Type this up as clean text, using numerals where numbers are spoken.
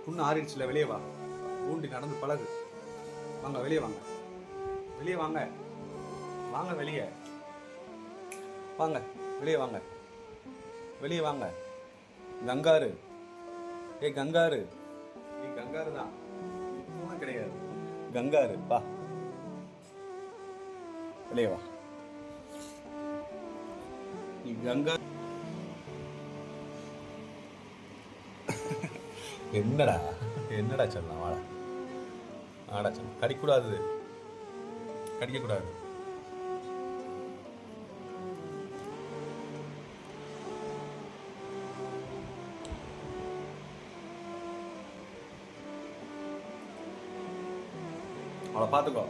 புண்ணு ஆறிடுச்சுல, வெளியே வா. ஊண்டி நடந்து பழகு. வாங்க வெளியே வாங்க, வெளியே வாங்க, வாங்க வெளியே வாங்க, வெளியே வாங்க, வெளியே வாங்க. கங்காரு, ஏ கங்காரு, நீ கங்காரு தான், பூனை கிடையாது. கங்காரு வா, வெளியே வா. நீ கங்கா. என்னடா என்னடா சொல்லலாம், வாடா வாடா சொல்ல. கடிக்கூடாது, கடிக்கக்கூடாது. அவளை பார்த்துக்கோ.